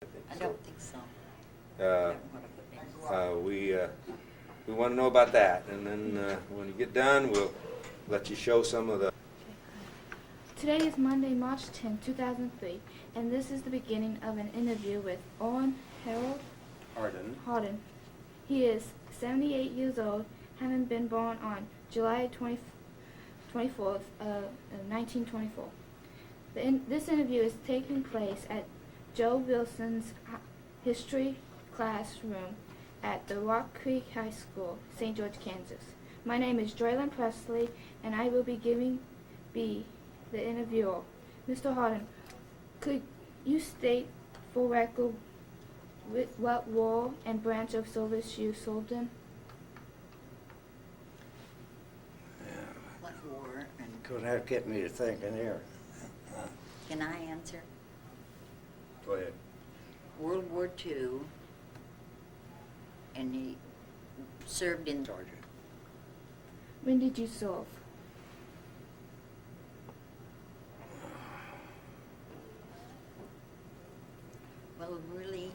I don't think so. Uh, we want to know about that, and then when you get done, we'll let you show some of the. Today is Monday, March 10, 2003, and this is the beginning of an interview with Owen Harold Harden. He is 78 years old, having been born on July 24th, 1924. This interview is taking place at Joe Wilson's history classroom at the Rock Creek High School, St. George, Kansas. My name is Joylyn Presley, and I will be the interviewer. Mr. Harden, could you state for record what war and branch of service you served in? What war? And Gonna have to get me to thinking here. can I answer? Go ahead. World War II, and he served in Sergeant. When did you serve? Well, really,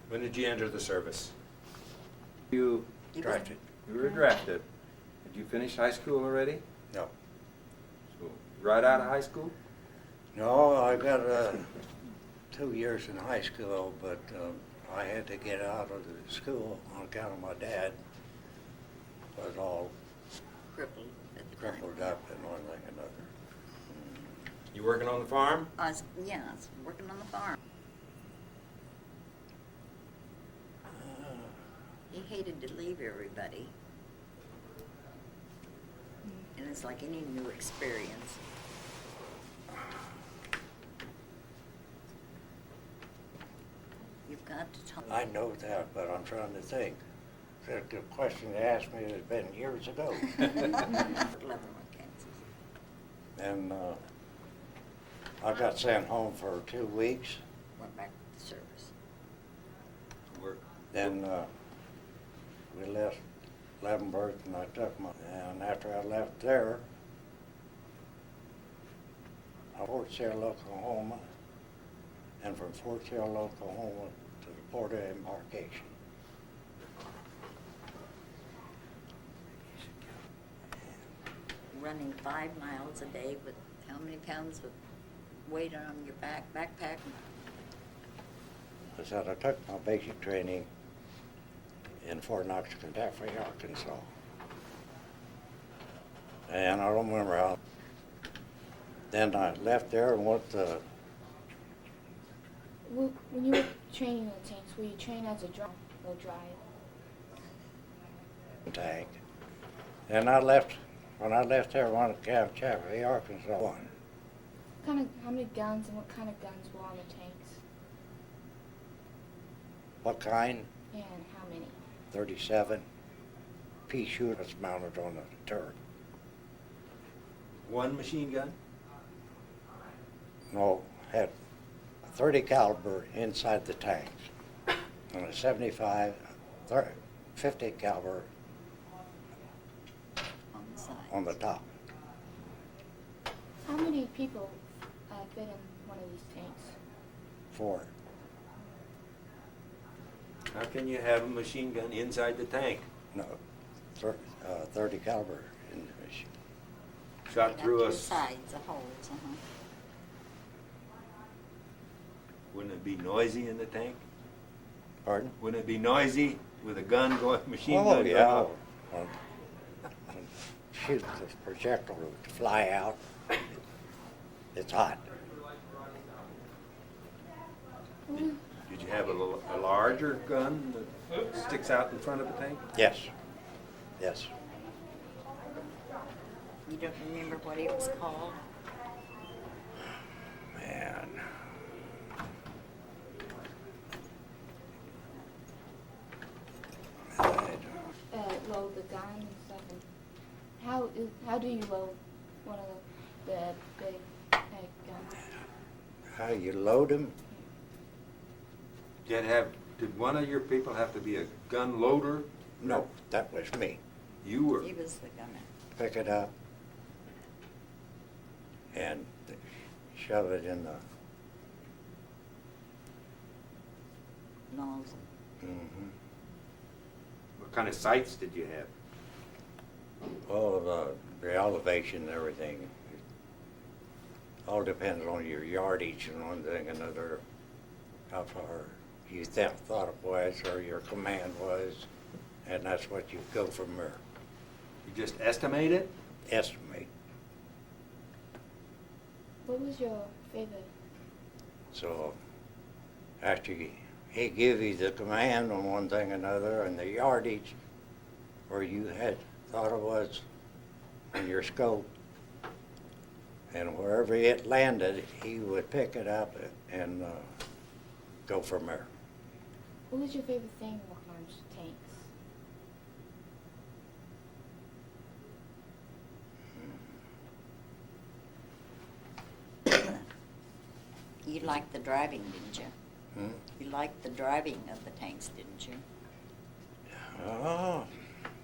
When did you enter the service? You he was- Drafted. you were drafted. Did you finish high school already? No. So, right out of high school? No, I got 2 years in high school, but I had to get out of the school on account of my dad was all crippled at the time. crippled up and one thing another. You working on the farm? I was working on the farm. He hated to leave everybody. And it's like any new experience. You've got to tell I know that, but I'm trying to think. The question you asked me has been years ago. Leavenworth, Kansas. And I got sent home for 2 weeks. Went back to service. Work. Then we left Leavenworth, and I took and after I left there, I Fort Sill, Oklahoma, and from Fort Sill, Oklahoma to the port of embarkation. Running 5 miles a day with how many pounds of weight on your backpack? I said I took my basic training in Fort Knox, Kentucky, Arkansas. And I don't remember how. Then I left there and went to When you were training in the tanks, were you trained as a driver or drive? tank. And when I left there, I went to Camp Chaffee, Arkansas. How many guns and what kind of guns were on the tanks? What kind? And how many? 37 pea shooters mounted on the turret. One machine gun? No, had a 30 caliber inside the tanks and a 50 caliber On the side. on the top. How many people fit in one of these tanks? 4. How can you have a machine gun inside the tank? No, 30 caliber in the machine. Shot Got through two us. sides, the holes, Wouldn't it be noisy in the tank? Pardon? Wouldn't it be noisy with a gun going, machine Oh, gun going yeah. off? Shoot the projectile to fly out. It's hot. Did you have a larger gun that sticks out in front of the tank? Yes. Yes. You don't remember what it was called? Man. Load the gun and stuff. And how do you load one of the big guns? How you load them? Did one of your people have to be a gun loader? No, that was me. You were. He was the gunner. Pick it up and shove it in the nozzle. Mm-hmm. What kind of sights did you have? Well, the elevation and everything. All depends on your yardage and one thing and another, how far you thought it was or your command was, and that's what you go from there. You just estimate it? Estimate. What was your favorite? So after he give you the command on one thing or another and the yardage where you had thought it was in your scope, and wherever it landed, he would pick it up and go from there. What was your favorite thing working on tanks? You liked the driving, didn't you? Hmm? You liked the driving of the tanks, didn't you? Oh,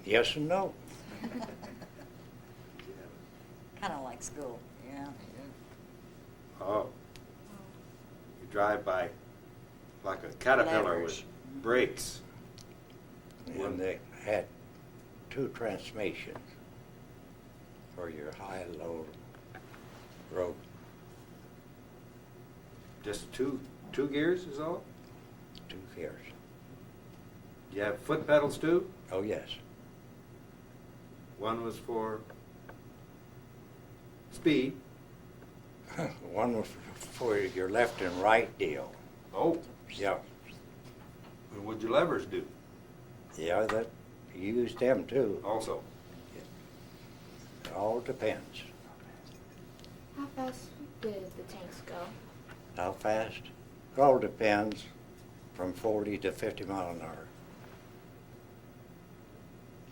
yes and no. Kind of like school, yeah. Oh. You drive by like a Caterpillar Levers. with brakes. And they had 2 transmissions for your high and low road. Just two gears is all? 2 gears. You have foot pedals too? Oh, yes. One was for speed. One was for your left and right deal. Oh. Yeah. And what'd your levers do? Yeah, that you used them too. Also. It all depends. How fast did the tanks go? How fast? It all depends from 40 to 50 mile an hour.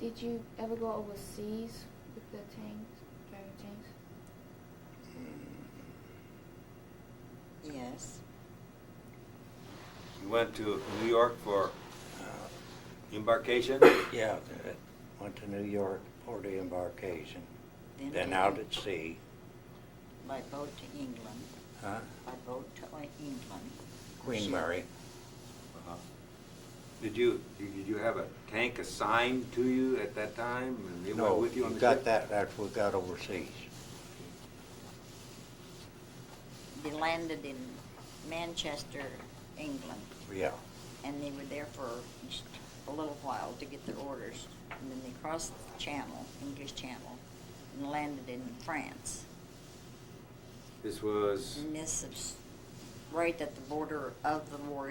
Did you ever go overseas with the tanks, driving tanks? Yes. You went to New York for embarkation? Yeah, went to New York for the embarkation, Then then to- out at sea. By boat to England. Huh? By boat to England. Queen Mary. Did you have a tank assigned to you at that time, and it No, went with you on the got ship? that after we got overseas. They landed in Manchester, England, Yeah. and they were there for just a little while to get their orders. And then they crossed the channel, English Channel, and landed in France. This was, And this is right at the border of the war.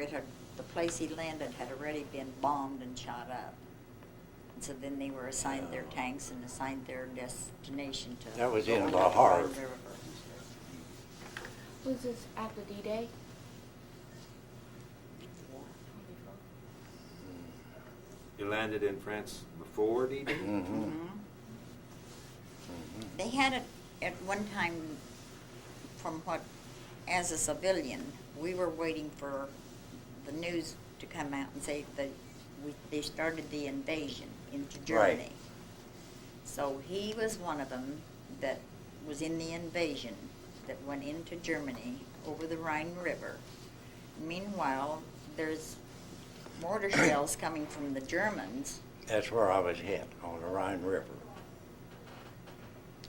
The place he landed had already been bombed and shot up. And so then they were assigned their tanks and assigned their destination to. That was go in over the La Havre. Rhine River. Was this after D-Day? you landed in France before D-Day? Mm-hmm. Mhm. They had it at one time, from what, as a civilian, we were waiting for the news to come out and say that they started the invasion into Germany. Right. So he was one of them that was in the invasion that went into Germany over the Rhine River. Meanwhile, there's mortar shells coming from the Germans That's where I was hit, on the Rhine River.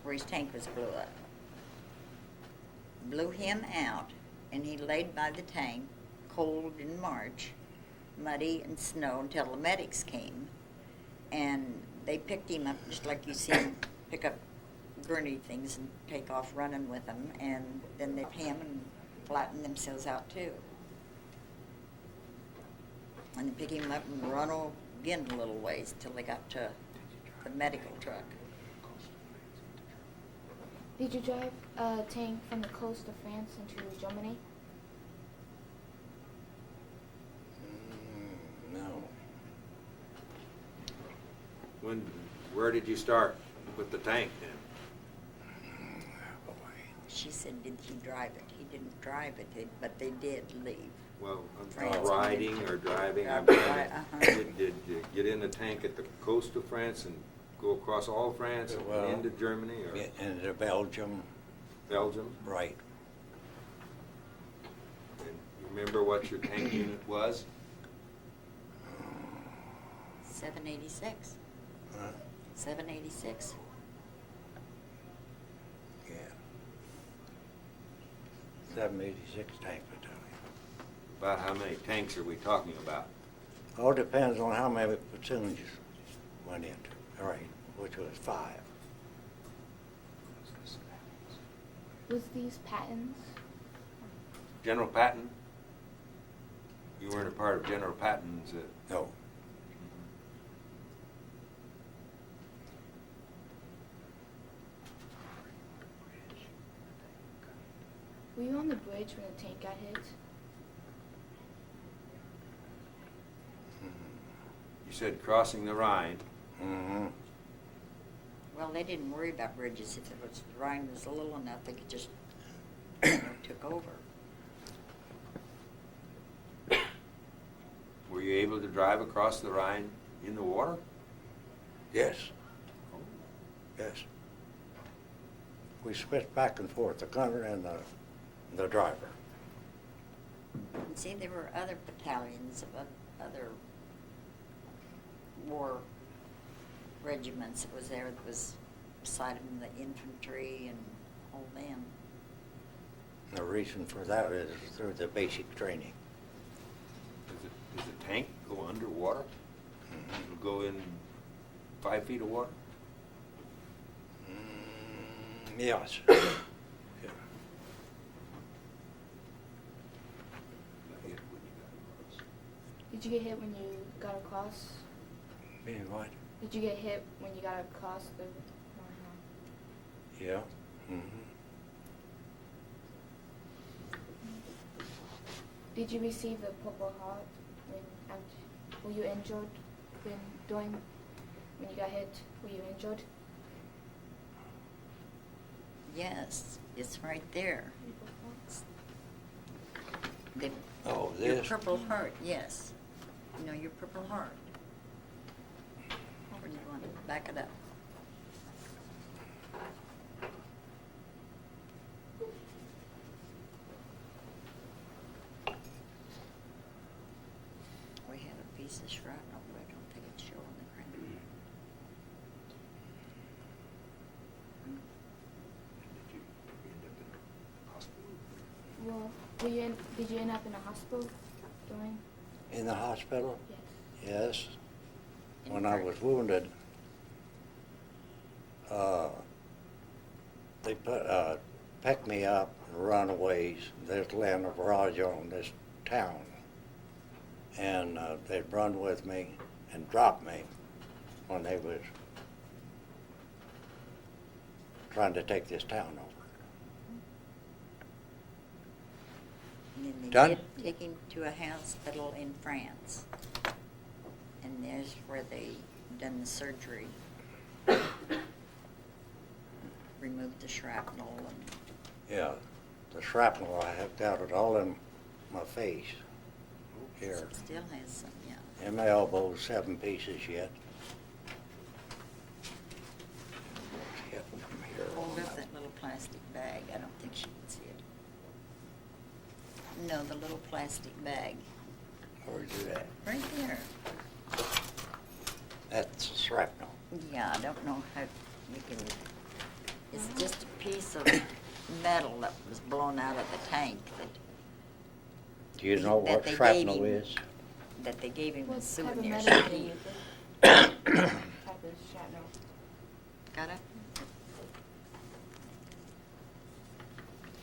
where his tank was blew up. Blew him out, and he laid by the tank, cold in March, muddy and snow, until the medics came. And they picked him up just like you see him pick up gurney things and take off running with them, and then they pay him and flatten themselves out too. And they pick him up and run again a little ways till they got to the medical truck. Did you drive a tank from the coast of France into Germany? No. Where did you start with the tank then? Boy. She said, did he drive it? He didn't drive it, but they did leave. Well, France. riding or driving, I'm Right, trying uh-huh. to, did you get in the tank at the coast of France and go across all France and Well, into Germany or Get into Belgium, Belgium? right. And you remember what your tank unit was? 786. Huh? 786. Yeah. 786 tank battalion. About how many tanks are we talking about? All depends on how many platoons you went into. All right, which was 5. Was these Pattons? General Patton? You weren't a part of General Patton's. No. Were you on the bridge when the tank got hit? You said crossing the Rhine. Mm-hmm. Well, they didn't worry about bridges. If it was, the Rhine was little enough, they could just took over. Were you able to drive across the Rhine in the water? Yes. Yes. We switched back and forth, the gunner and the driver. And see, there were other battalions of other war regiments that was there. That was beside them, the infantry and all them. The reason for that is through the basic training. Does a tank go underwater? It'll go in 5 feet of water? Yes. Yeah. Did you get hit when you got across? Being what? Did you get hit when you got across the? Yeah. Mm-hmm. Did you receive the Purple Heart were you injured when you got hit? Were you injured? Yes, it's right there. The, Oh, your this? Purple Heart, yes. You know, your Purple Heart. Where do you want to back it up? We had a piece of shrapnel, but I don't think it's showing the ground. Did you end up in the hospital? Well, did you end up in a hospital during? In the hospital? Yes. Yes. When I was wounded, they picked me up and runaways. There's land of Raja in this town. And they'd run with me and drop me when they was trying to take this town over. And then they Done? did take him to a hospital in France. And there's where they done the surgery. Removed the shrapnel and Yeah, the shrapnel, I have got it all in my face here. still has some, yeah. In my elbow, 7 pieces yet. Hit from here Hold on up up. that little plastic bag. I don't think she can see it. No, the little plastic bag. Where'd you at? Right there. That's shrapnel. Yeah, I don't know how you can, it's just a piece of metal that was blown out of the tank Do you know that what they gave shrapnel him. is? that they gave him What as type of souvenirs. metal did they use? Type of shrapnel. Got it?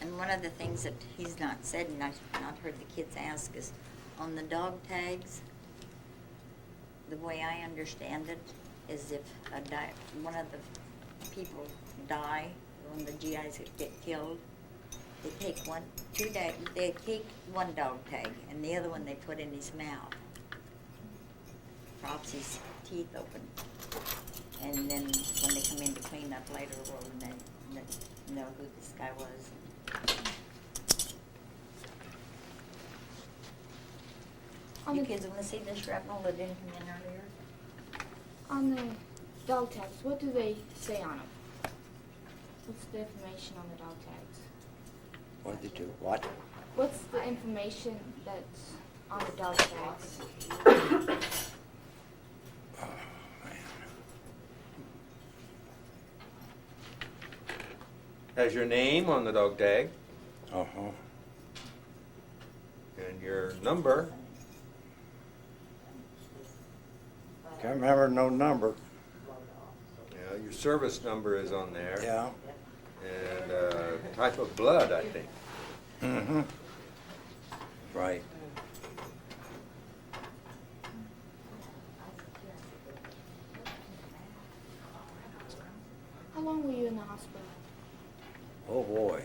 And one of the things that he's not said, and I've not heard the kids ask, is on the dog tags, the way I understand it is if one of the people die, when the GIs get killed, they take they take one dog tag, and the other one they put in his mouth. Props his teeth open. And then when they come in to clean up later, well, then they know who this guy was. On You the, kids want to see the shrapnel that didn't come in earlier? on the dog tags, what do they say on them? What's the information on the dog tags? What did you do? What? What's the information that's on the dog tags? Has your name on the dog tag Uh-huh. and your number. Can't remember no number. Yeah, your service number is on there. Yeah. And type of blood, I think. Mm-hmm. Right. How long were you in the hospital? Oh, boy.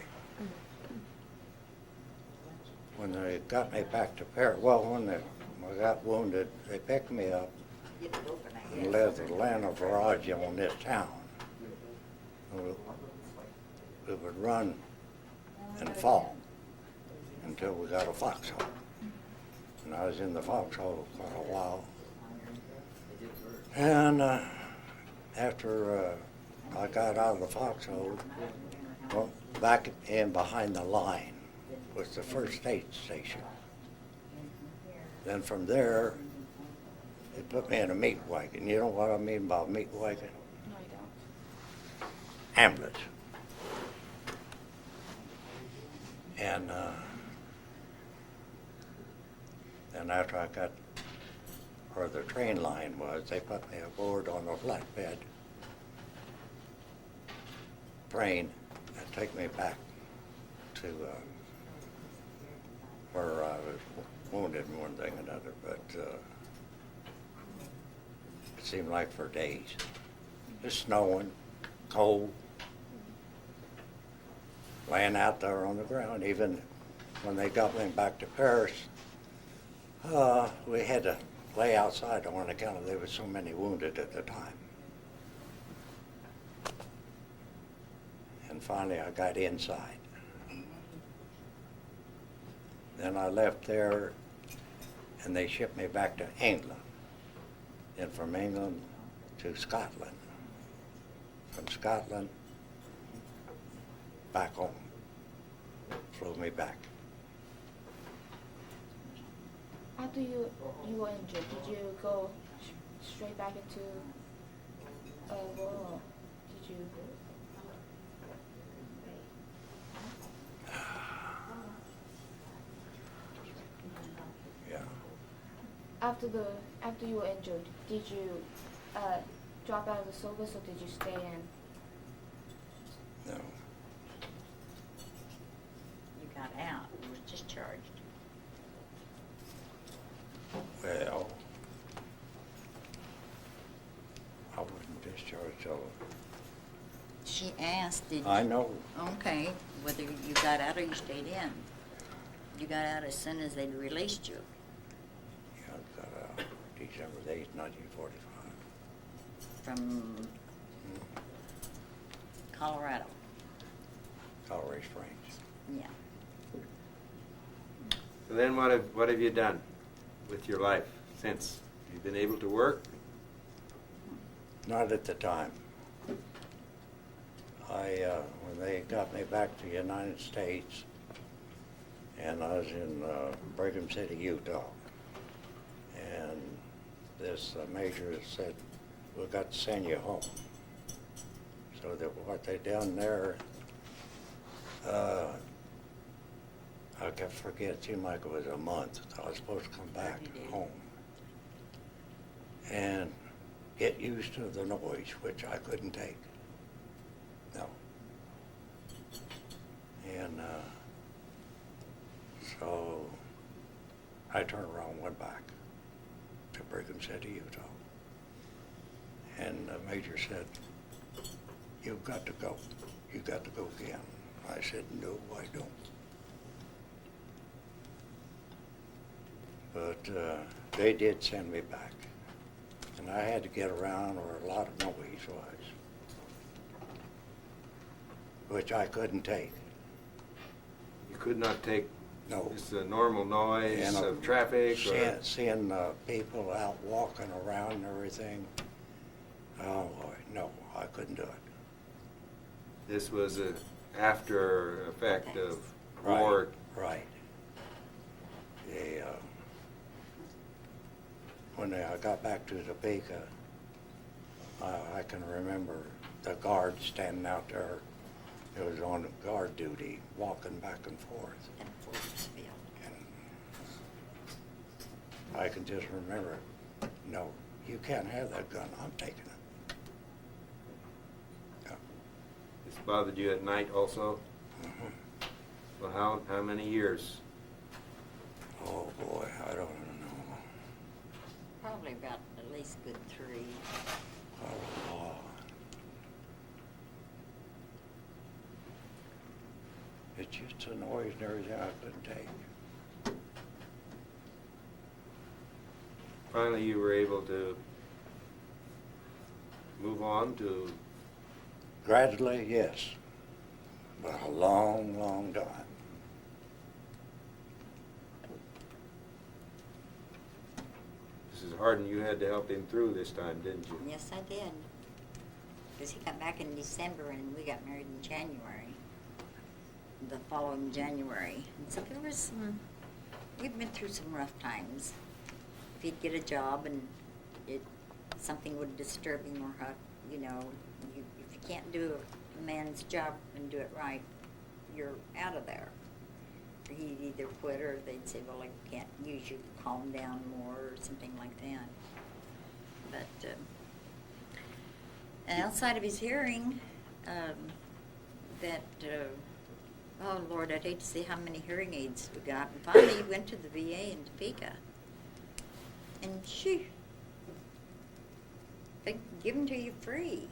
When they got me back to Paris, well, when I got wounded, they picked me up Get it open, I and guess. left the Atlanta barrage on this town. We would run and fall until we got a foxhole. And I was in the foxhole for a while. And after I got out of the foxhole, well, back in behind the line was the first aid station. Then from there, they put me in a meat wagon. You know what I mean by meat wagon? No, you don't. Ambulance. And then after I got where the train line was, they put me aboard on a flatbed train and take me back to where I was wounded in one thing or another. But it seemed like for days. It's snowing, cold, laying out there on the ground. Even when they got me back to Paris, we had to lay outside on account of there was so many wounded at the time. And finally I got inside. Then I left there and they shipped me back to England. Then from England to Scotland. From Scotland back home. Flew me back. After you were injured, did you go straight back into war, or did you? Yeah. After you were injured, did you drop out of the service, or did you stay in? No. You got out, you was discharged. Well, I wasn't discharged till She asked, did you? I know. Okay, whether you got out or you stayed in. You got out as soon as they'd released you. Yeah, I got out December the 8th, 1945. From Colorado. Colorado Springs. Yeah. So then what have you done with your life since? You've been able to work? Not at the time. When they got me back to the United States, and I was in Brigham City, Utah, and this major said, "We've got to send you home." So that what they done there, I can forget, it seemed like it was a month. I was supposed to come back 30 days. home and get used to the noise, which I couldn't take. No. And so I turned around and went back to Brigham City, Utah. And the major said, "You've got to go. You've got to go again." I said, "No, I don't." But they did send me back. And I had to get around where a lot of noise was, which I couldn't take. You could not take No. just the normal noise And, of traffic? Or Seeing people out walking around and everything. Oh, boy, no, I couldn't do it. this was an after effect of Right, war? right. When I got back to Topeka, I can remember the guards standing out there It was on guard duty, walking back and forth. in Fordsville. And I can just remember, no, you can't have that gun. I'm taking it. Yeah. It's bothered you at night also? Mhm. Well, how many years? Oh boy, I don't know. Probably about at least good 3. Oh, it's just a noise and everything I couldn't take. Finally, you were able to move on to, Gradually, yes, but a long, long time. Mrs. Harden, you had to help him through this time, didn't you? Yes, I did. Because he got back in December and we got married in January. The following January. And so there was some, we'd been through some rough times. If he'd get a job and something would disturb him or how, if you can't do a man's job and do it right, you're out of there. He'd either quit or they'd say, well, I can't use you, calm down more or something like that. But and outside of his hearing, oh Lord, I'd hate to see how many hearing aids we got. And finally he went to the VA in Topeka. And they give them to you free,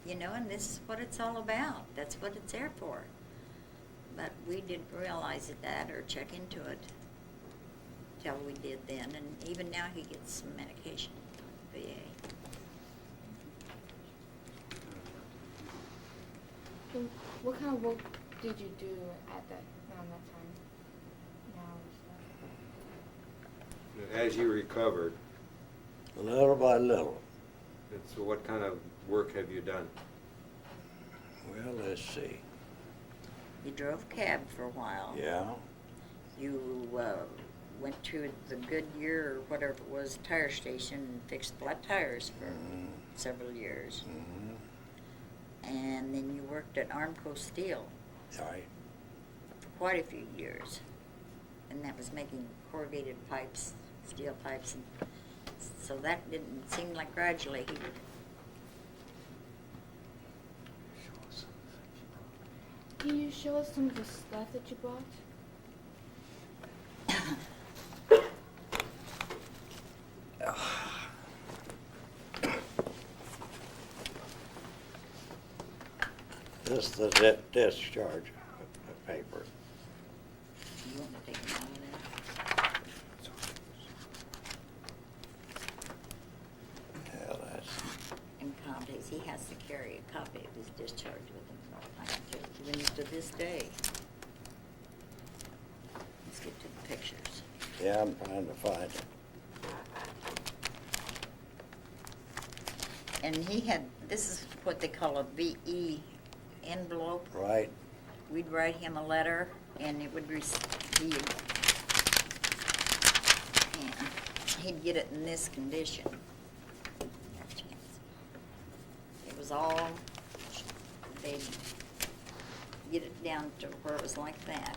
and this is what it's all about. That's what it's there for. But we didn't realize that or check into it till we did then. And even now he gets some medication from the VA. So what kind of work did you do around that time? Now As you recovered, Little by little. and so what kind of work have you done? Well, let's see. You drove cab for a while. Yeah. You went to the Goodyear or whatever it was tire station and fixed flat tires for Mhm. several years. Mhm. And then you worked at Armco Steel Right. for quite a few years. And that was making corrugated pipes, steel pipes. And so that didn't seem like gradually he would. can you show us some of the stuff that you bought? This is the discharge paper. You want to take him out of that? Yeah, that's. In copies, he has to carry a copy of his discharge with him. I can take it even to this day. Let's get to the pictures. Yeah, I'm trying to find it. And he had, this is what they call a VE envelope. Right. We'd write him a letter, and it would he'd get it in this condition. It was all, they'd get it down to where it was like that.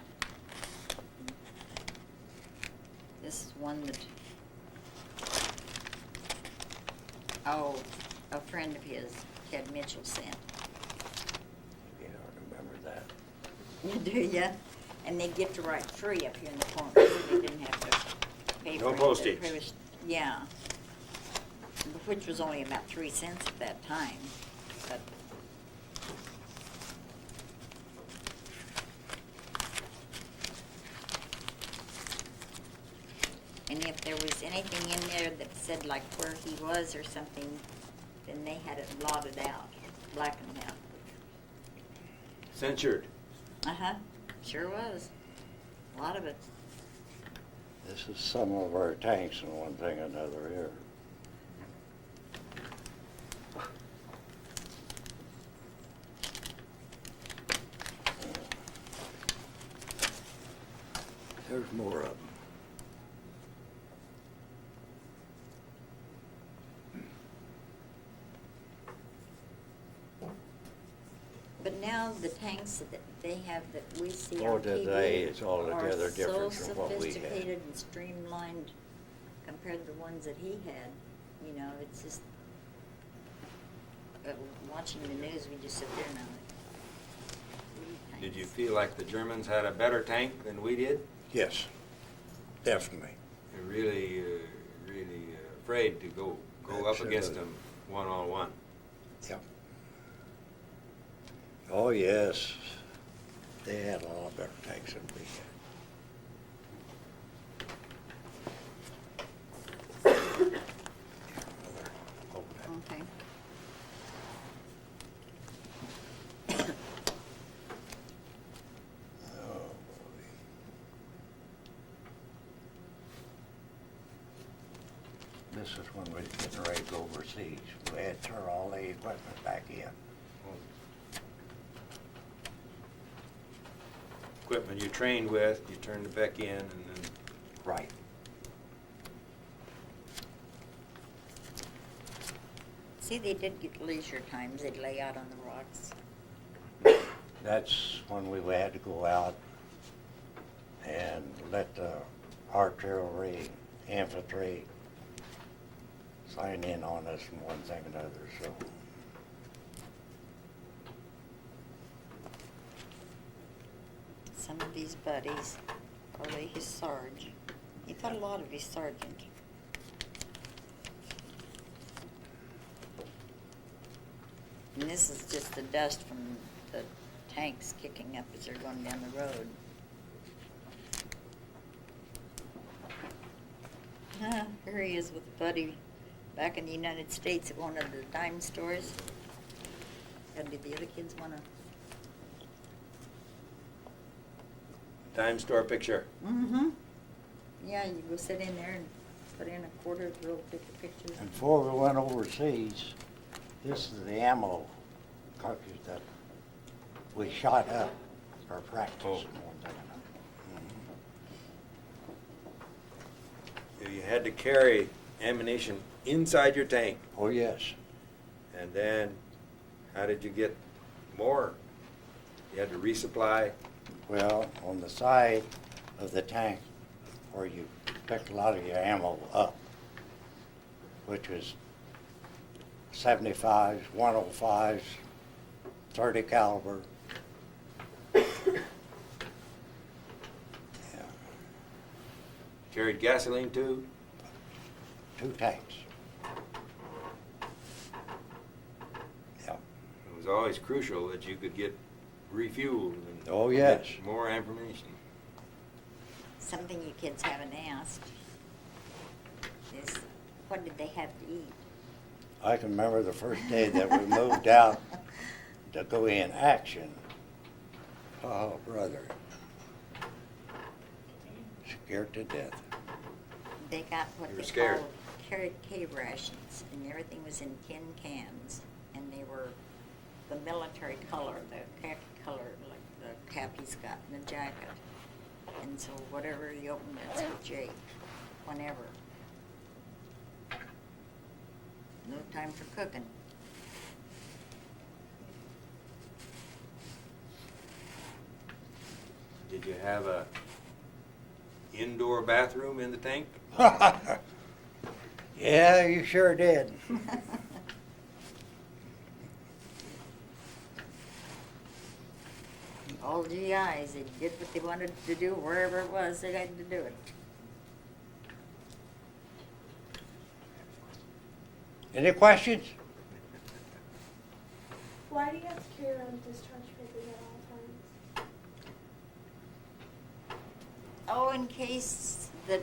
This is one that, a friend of his, Ted Mitchell, sent. Yeah, I remember that. Do ya? And they'd get to write free up here in the corner, so they didn't have to pay for No it. postage. Yeah. Which was only about 3 cents at that time, but. And if there was anything in there that said like where he was or something, then they had it blotted out, blackened out. Censured. Uh-huh, sure was. A lot of it. This is some of our tanks and one thing or another here. There's more of them. But now the tanks that they have that we see Oh, on TV today is altogether are different so from what we had. sophisticated and streamlined compared to the ones that he had. You know, it's just watching the news. We just sit there now. Did you feel like the Germans had a better tank than we did? Yes, definitely. They're really, really afraid to go up against them one-on-one. Yep. Oh, yes. They had a lot better tanks than we had. Okay. Oh, boy. This is when we was getting ready to go overseas. We had to turn all the equipment back in. Equipment you trained with, you turned it back in, and then Right. See, they did get leisure times. They'd lay out on the rocks. That's when we had to go out and let the artillery, infantry sign in on us and one thing and another, so. Some of these buddies, probably his sarge. He thought a lot of his sergeant. And this is just the dust from the tanks kicking up as they're going down the road. Here he is with a buddy back in the United States at one of the dime stores. And did the other kids want to? dime store picture. Mm-hmm. Yeah, you go sit in there and put in a quarter, real big pictures. And before we went overseas, this is the ammo cartridge that we shot up for practice and one thing and another. You had to carry ammunition inside your tank, Oh, yes. and then how did you get more? You had to resupply. Well, on the side of the tank where you picked a lot of your ammo up, which was 75s, 105s, 30 caliber. Yeah. Carried gasoline too. 2 tanks. Yeah. It was always crucial that you could get refueled and Oh, yes. get more information. Something you kids haven't asked is, what did they have to eat? I can remember the first day that we moved out to go in action. Oh, brother. Scared to death. They got what You were they scared. called carrot cave rations, and everything was in tin cans, and they were the military color, the khaki color, like the cap he's got in the jacket. And so whatever you open, that's what Jake, whenever. No time for cooking. Did you have a indoor bathroom in the tank? Yeah, you sure did. All GIs, they did what they wanted to do wherever it was, they had to do it. Any questions? Why do you have to carry around discharge papers at all times? Oh, in case that,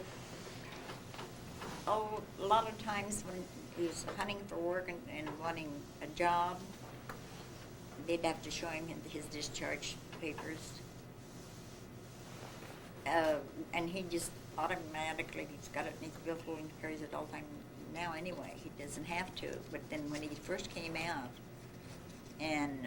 oh, a lot of times when he was hunting for work and wanting a job, they'd have to show him his discharge papers. And he just automatically, he's got it in his billfold and carries it all the time now anyway. He doesn't have to, but then when he first came out, and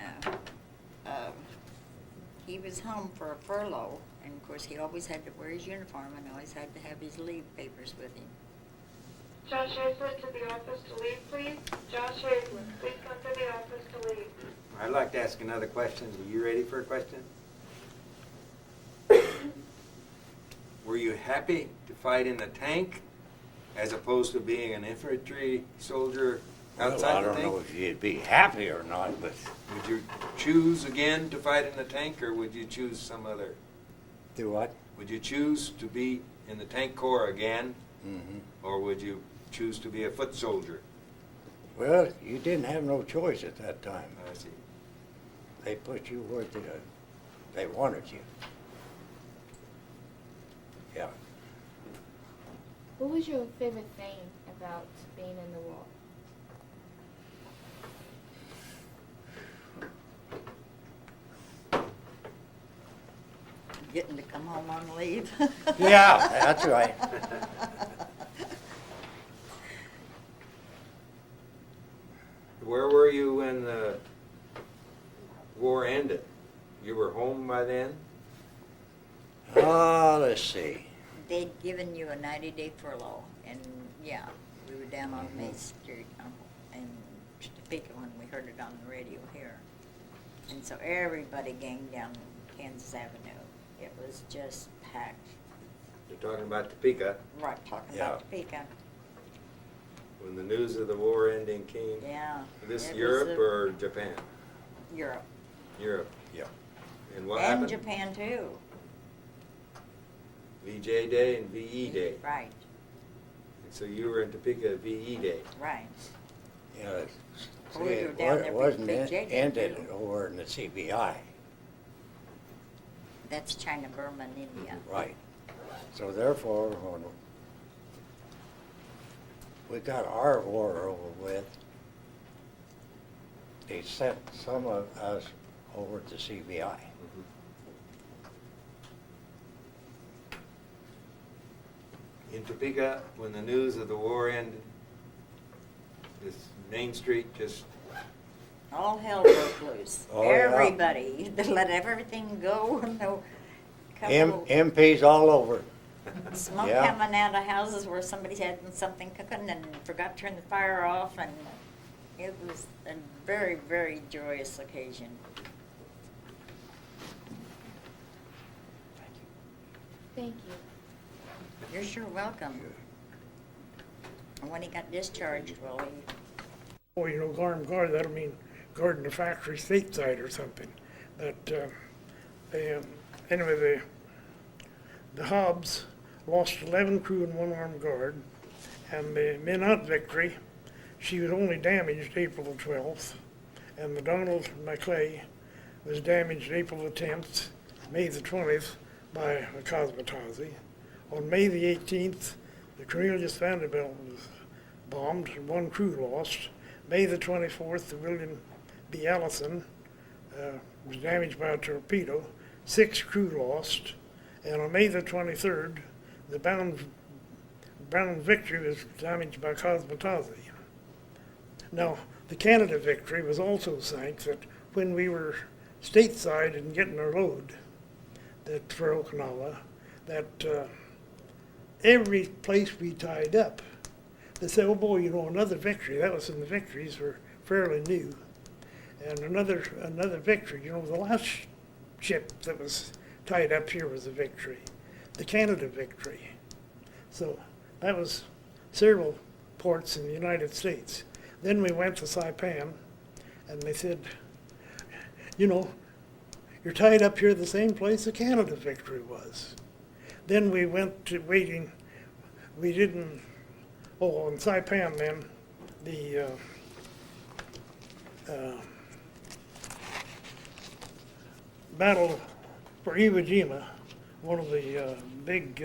he was home for a furlough, and of course he always had to wear his uniform and always had to have his leave papers with him. Josh Hazlett to the office to leave, please. Josh Hazlett, please come to the office to leave. I'd like to ask another question. Are you ready for a question? Were you happy to fight in the tank as opposed to being an infantry soldier outside Well, I the don't know tank? if you'd be happy or not, but Would you choose again to fight in the tank, or would you choose some other? do what? Would you choose to be in the tank corps again, Mm-hmm. or would you choose to be a foot soldier? Well, you didn't have no choice at that time. I see. They put you where they wanted you. Yeah. What was your favorite thing about being in the war? Getting to come home on leave. Yeah, that's right. Where were you when the war ended? You were home by then? Let's see. They'd given you a 90-day furlough, and yeah, we were down on Main Street in Topeka when we heard it on the radio here. And so everybody ganged down Kansas Avenue. It was just packed. You're talking about Topeka, Right, talking Yeah. about Topeka. when the news of the war ending came. Yeah. This it was Europe or Japan? Europe. Europe. Yeah. And what And happened? Japan too. VJ Day and VE Day. Right, And so you were in Topeka VE Day. right. Yeah, Well, we see, were it down there wasn't big J Day, ended too. over in the CBI. That's China, Burma, and India. Right. So therefore, when we got our war over with, they sent some of us over to CBI. In Topeka, when the news of the war ended, this Main Street just, All hell broke loose. Oh, yeah. Everybody, they let everything go. No, couple MPs all over. smoke yeah. coming out of houses where somebody had something cooking and forgot to turn the fire off, and it was a very, very joyous occasion. Thank you. You're sure welcome. And when he got discharged, well, he Oh, you know, guard, that'll mean guarding the factory stateside or something. But anyway, the Hobbs lost 11 crew and 1 armed guard, and the Minot Victory, she was only damaged April the 12th, and the Donald McClay was damaged April the 10th, May the 20th by a kamikaze. On May the 18th, the Cornelius Vanderbilt was bombed and 1 crew lost. May the 24th, the William B. Allison was damaged by a torpedo, 6 crew lost. And on May the 23rd, the Brown Victory was damaged by kamikaze. Now, the Canada Victory was also sank that when we were stateside and getting our load that for Okinawa, that every place we tied up, they said, oh boy, you know, another victory. That was when the victories were fairly new. And another victory, you know, the last ship that was tied up here was a victory, the Canada Victory. So that was several ports in the United States. Then we went to Saipan, and they said, you know, you're tied up here the same place the Canada Victory was. Then we went to waiting, we didn't, oh, in Saipan then, the battle for Iwo Jima, one of the big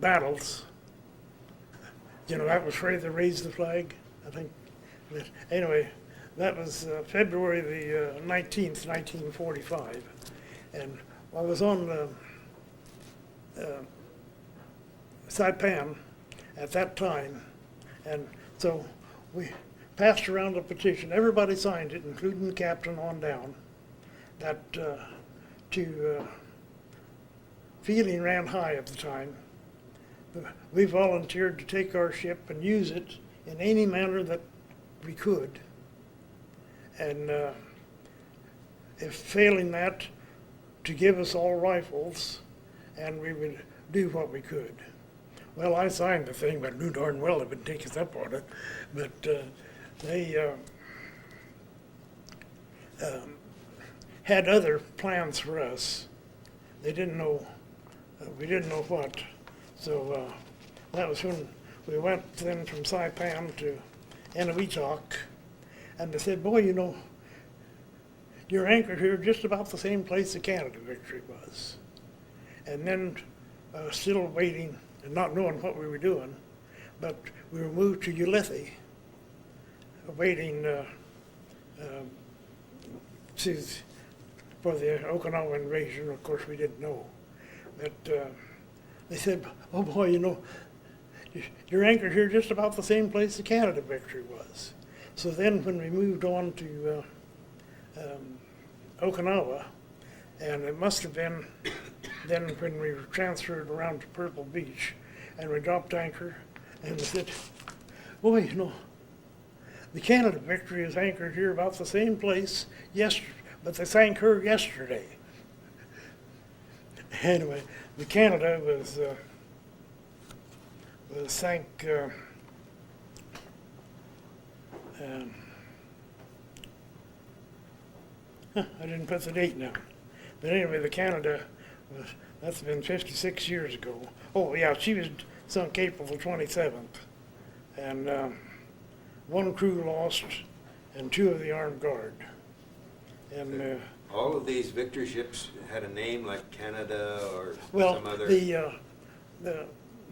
battles, you know, that was where they raised the flag, I think. But anyway, that was February the 19th, 1945. And I was on Saipan at that time, and so we passed around a petition. Everybody signed it, including the captain on down, that to feeling ran high at the time. We volunteered to take our ship and use it in any manner that we could. And if failing that, to give us all rifles, and we would do what we could. Well, I signed the thing, but knew darn well they would take us up on it. But they had other plans for us. They didn't know, we didn't know what. So that was when we went then from Saipan to Eniwetok, and they said, boy, you know, you're anchored here just about the same place the Canada victory was. And then still waiting and not knowing what we were doing, but we were moved to Ulithi, waiting for the Okinawa invasion. Of course, we didn't know. But they said, oh boy, you know, you're anchored here just about the same place the Canada victory was. So then when we moved on to Okinawa, and it must have been then when we were transferred around to Purple Beach, and we dropped anchor, and they said, boy, you know, the Canada victory is anchored here about the same place but they sank her yesterday. Anyway, the Canada was sank I didn't put the date down. But anyway, the Canada that's been 56 years ago. Oh yeah, she was sunk April the 27th. And one crew lost and 2 of the armed guard. And all of these victory ships had a name like Canada or well, some other.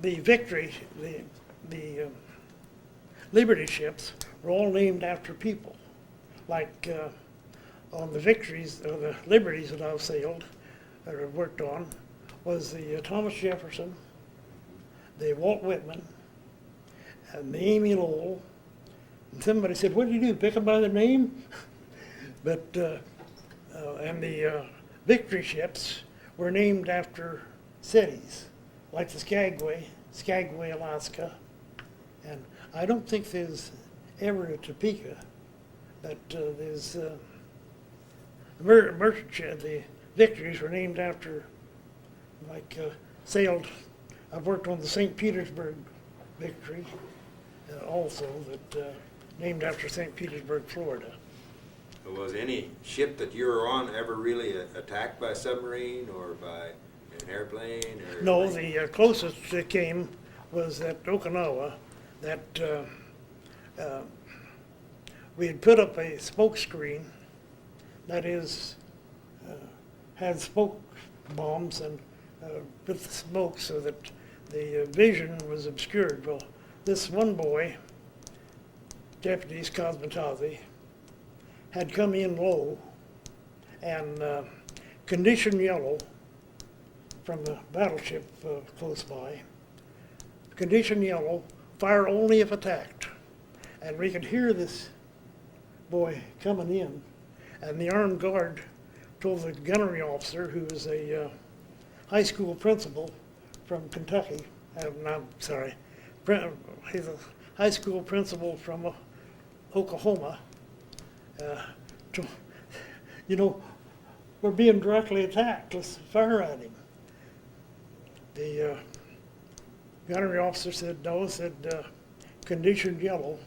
The victory, the Liberty ships were all named after people. Like on the victories, or the Liberties that I've sailed or worked on, was the Thomas Jefferson, the Walt Whitman, and the Amy Lowell. And somebody said, what do you do, pick them by their name? But, and the victory ships were named after cities, like the Skagway, Alaska. And I don't think there's ever a Topeka, but there's the merchant ship, the victories were named after, like sailed, I've worked on the St. Petersburg victory also, that named after St. Petersburg, Florida. Was any ship that you were on ever really attacked by a submarine or by an airplane? Or no, the closest it came was at Okinawa, that we had put up a smoke screen, that is, had smoke bombs and put the smoke so that the vision was obscured. Well, this one boy, Deputy Cosmetazi, had come in low and condition yellow from the battleship close by. Condition yellow, fire only if attacked. And we could hear this boy coming in, and the armed guard told the gunnery officer, who was a high school principal from Kentucky, he's a high school principal from Oklahoma, you know, we're being directly attacked, let's fire at him. The gunnery officer said, no, said condition yellow,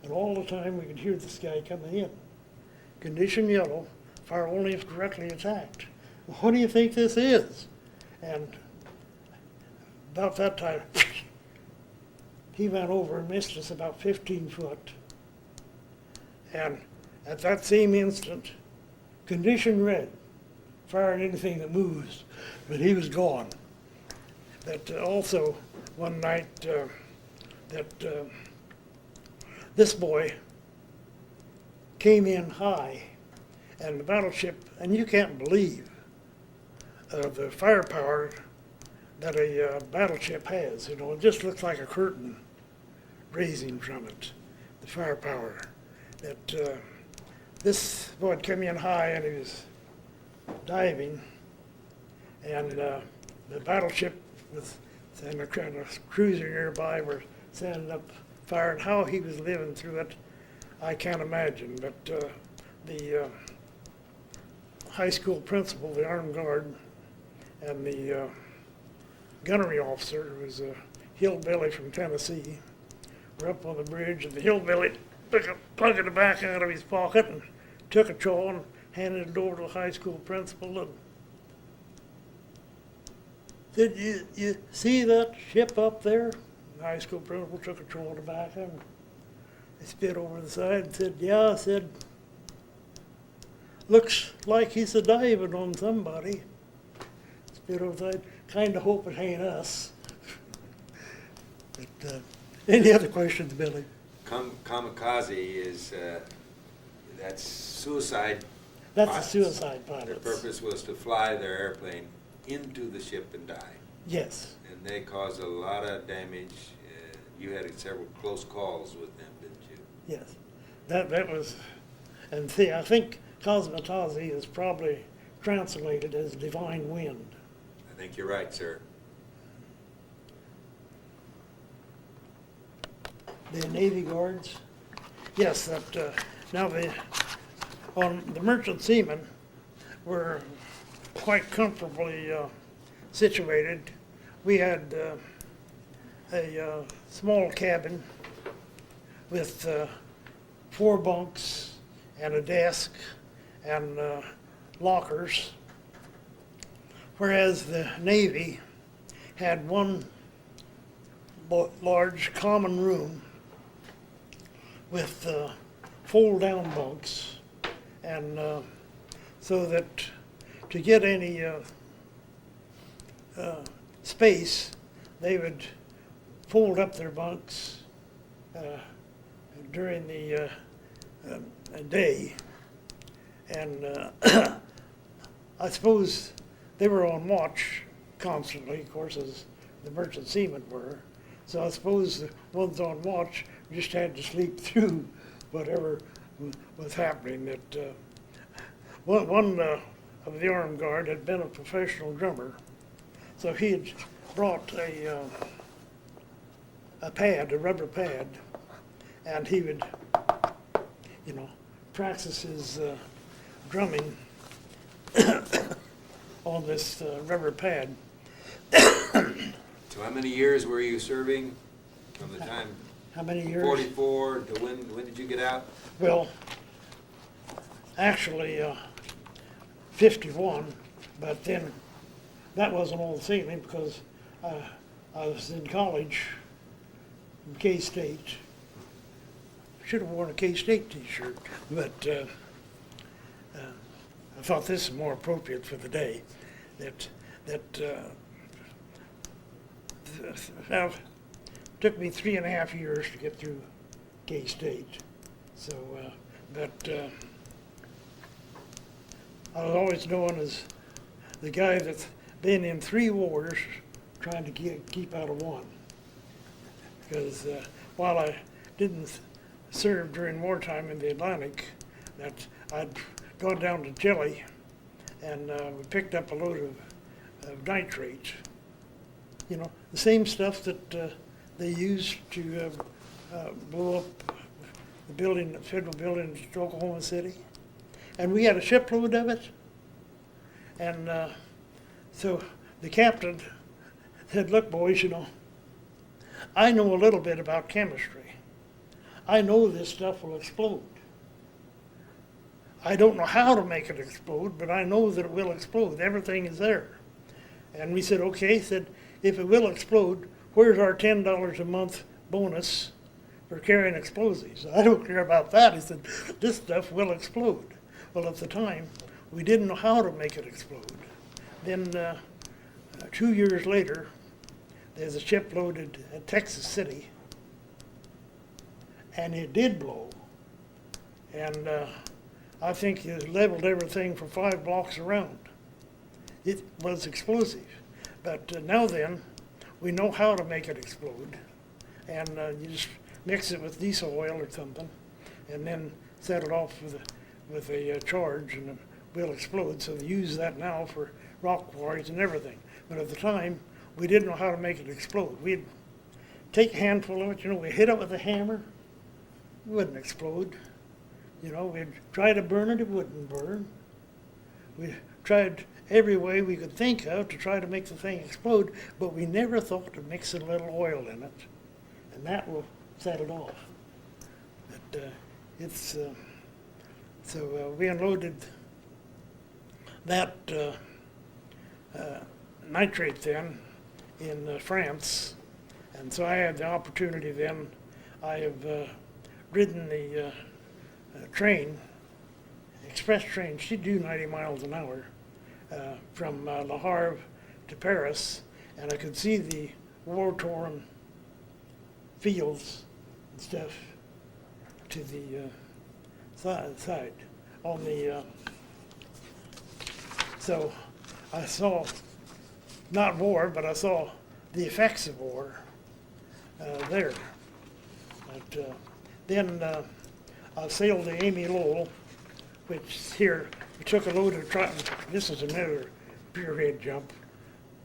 and all the time we could hear this guy coming in. Condition yellow, fire only if directly attacked. Well, what do you think this is? And about that time, he went over and missed us about 15 foot. And at that same instant, condition red, fire at anything that moves, but he was gone. That also, one night, this boy came in high, and the battleship, and you can't believe the firepower that a battleship has. You know, it just looks like a curtain raising from it, the firepower. That this boy had come in high, and he was diving, and the battleship and a cruiser nearby were sending up fire, and how he was living through it, I can't imagine. But the high school principal, the armed guard, and the gunnery officer, who was a hillbilly from Tennessee, were up on the bridge, and the hillbilly took a plug of tobacco out of his pocket and took a chaw and handed it over to the high school principal and said, you see that ship up there? The high school principal took a chaw of tobacco and he spit over the side and said, yeah, I said, looks like he's a diving on somebody. Spit over the side, kind of hope it ain't us. But any other questions, Billy? Kamikaze is, that's suicide. That's pilots. a suicide Their pilot. purpose was to fly their airplane into the ship and die. Yes. And they caused a lot of damage. You had several close calls with them, didn't you? Yes, that was, and see, I think cosmetazi is probably translated as divine wind. I think you're right, sir. The Navy Guards, yes, that, now on the merchant seamen were quite comfortably situated. We had a small cabin with 4 bunks and a desk and lockers, whereas the Navy had one large common room with fold-down bunks, and so that to get any space, they would fold up their bunks during the day, and I suppose they were on watch constantly, of course, as the merchant seamen were. So I suppose the ones on watch just had to sleep through whatever was happening. That one of the armed guard had been a professional drummer, so he had brought a pad, a rubber pad, and he would, practice his drumming on this rubber pad. So how many years were you serving from the time? How many years? 44 to when did you get out? Well, actually, 51, but then that wasn't all the sailing because I was in college in K-State. Should have worn a K-State t-shirt, but I thought this is more appropriate for the day. Now, took me 3.5 years to get through K-State. So, I was always known as the guy that's been in 3 wars trying to keep out of one. Because while I didn't serve during wartime in the Atlantic, that I'd gone down to Chile and we picked up a load of nitrate. The same stuff that they used to blow up the federal building in Oklahoma City. And we had a shipload of it. And so the captain said, look, boys, I know a little bit about chemistry. I know this stuff will explode. I don't know how to make it explode, but I know that it will explode. Everything is there. And we said, okay. He said, if it will explode, where's our $10 a month bonus for carrying explosives? I don't care about that. He said, this stuff will explode. Well, at the time, we didn't know how to make it explode. Then 2 years later, there's a ship loaded at Texas City, and it did blow. And I think it leveled everything for 5 blocks around. It was explosive. But now then, we know how to make it explode. And you just mix it with diesel oil or something, and then set it off with a charge, and it will explode. So they use that now for rock quarries and everything. but at the time, we didn't know how to make it explode. We'd take a handful of it, we hit it with a hammer, it wouldn't explode. We'd try to burn it, it wouldn't burn. We tried every way we could think of to try to make the thing explode, but we never thought of mixing a little oil in it, and that will set it off. But so we unloaded that nitrate then in France, and so I had the opportunity then. I have ridden the train, express train. She'd do 90 miles an hour from Le Havre to Paris, and I could see the war-torn fields and stuff to the side on the. So I saw not war, but I saw the effects of war there. But then I sailed to Amy Lowell, which here we took a load of trotting. This is another spearhead jump.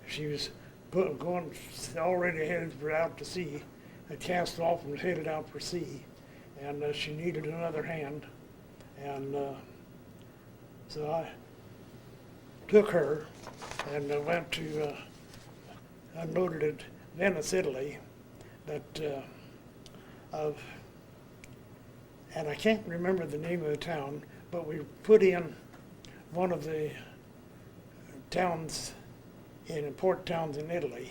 She was going already headed for out to sea. I cast off and was headed out for sea, and she needed another hand, and so I took her and went to unloaded at Venice, Italy, but and I can't remember the name of the town, but we put in one of the towns port towns in Italy,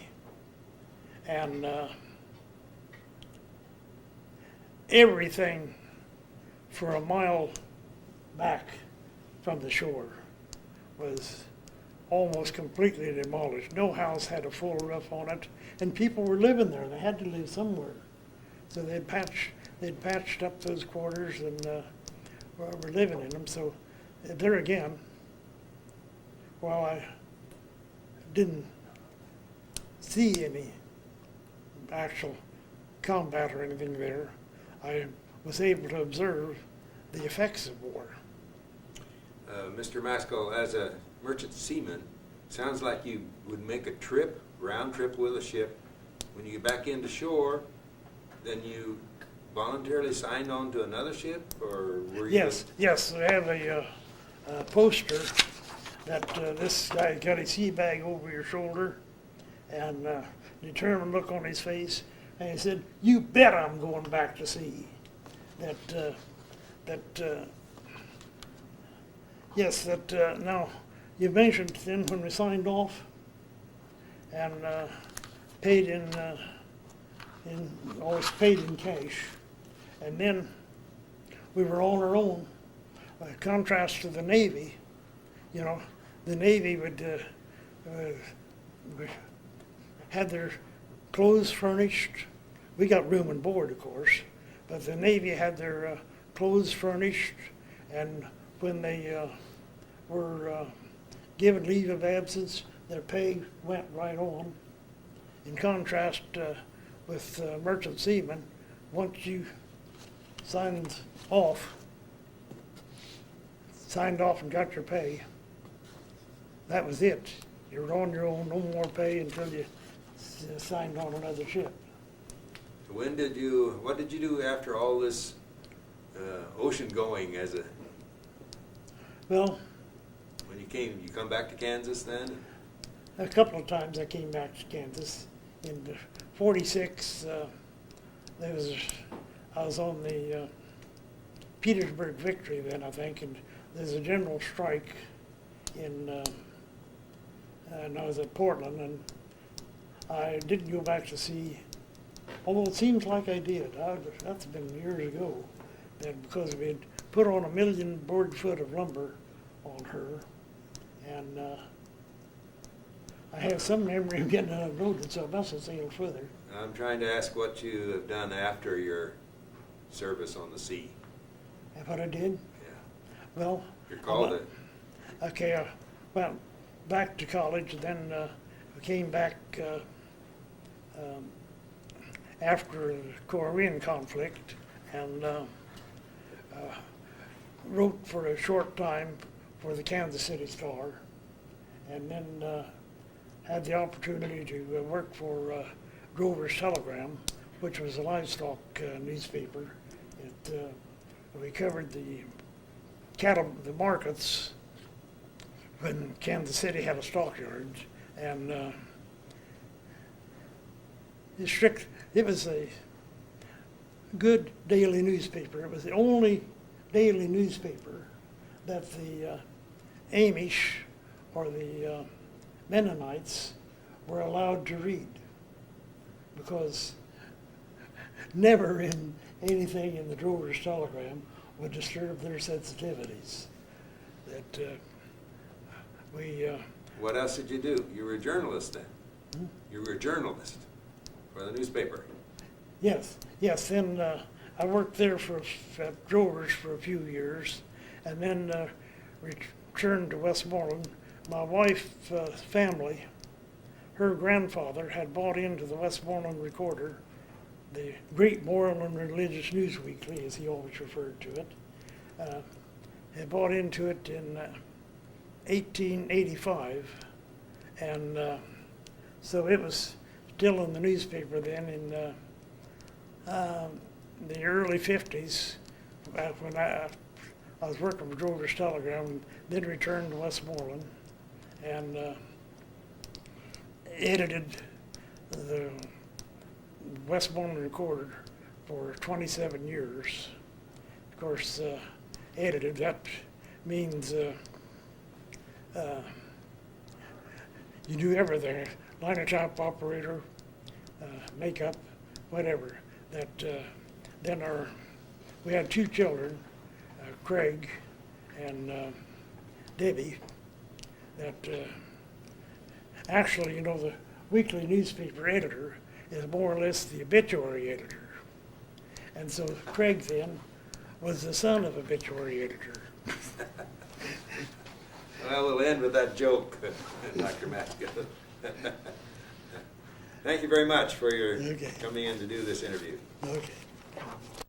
and everything for a mile back from the shore was almost completely demolished. No house had a full roof on it, and people were living there. They had to live somewhere. So they'd patched up those quarters and were living in them. So there again, while I didn't see any actual combat or anything there, I was able to observe the effects of war. Mr. Maskell, as a merchant seaman, sounds like you would make a trip, round trip with a ship. When you get back into shore, then you voluntarily signed on to another ship, or were you? Yes. I have a poster that this guy got his sea bag over your shoulder, and determined look on his face, and he said, "You bet I'm going back to sea." Now, you mentioned then when we signed off and paid always paid in cash, and then we were on our own. By contrast to the Navy, the Navy would had their clothes furnished. We got room and board, of course, but the Navy had their clothes furnished, and when they were given leave of absence, their pay went right on. In contrast with merchant seamen, once you signed off and got your pay, that was it. You were on your own, no more pay until you signed on another ship. What did you do after all this ocean going as a? Well, when you come back to Kansas then? A couple of times I came back to Kansas. In '46, I was on the Petersburg Victory then, I think, and there's a general strike and I was at Portland, and I didn't go back to sea, although it seems like I did. That's been years ago, and because we had put on 1 million board foot of lumber on her, and I have some memory of getting it unloaded, so I must have sailed further. I'm trying to ask what you have done after your service on the sea. And what I did? Yeah. Well, You're called it. Okay, I went back to college, and then I came back after the Korean conflict, and wrote for a short time for the Kansas City Star, and then had the opportunity to work for Grover's Telegram, which was a livestock newspaper. We covered the markets when Kansas City had a stockyard, and it was a good daily newspaper. It was the only daily newspaper that the Amish or the Mennonites were allowed to read, because never in anything in the Drover's Telegram would disturb their sensitivities. That What else did you do? You were a journalist then? You were a journalist for the newspaper? Yes. Then I worked there at Drover's for a few years, and then returned to Westmoreland. My wife's family, her grandfather had bought into the Westmoreland Recorder, the Great Moreland Religious News Weekly, as he always referred to it. Had bought into it in 1885, and so it was still in the newspaper then in the early 50s, when I was working for Drover's Telegram, then returned to Westmoreland and edited the Westmoreland Recorder for 27 years. Of course, edited, that means you do everything, linotype operator, makeup, whatever. That then we had two children, Craig and Debbie, that actually, the weekly newspaper editor is more or less the obituary editor. And so Craig then was the son of obituary editor. Well, we'll end with that joke, Dr. Maskell. Thank you very much for your Okay. coming in to do this interview. Okay.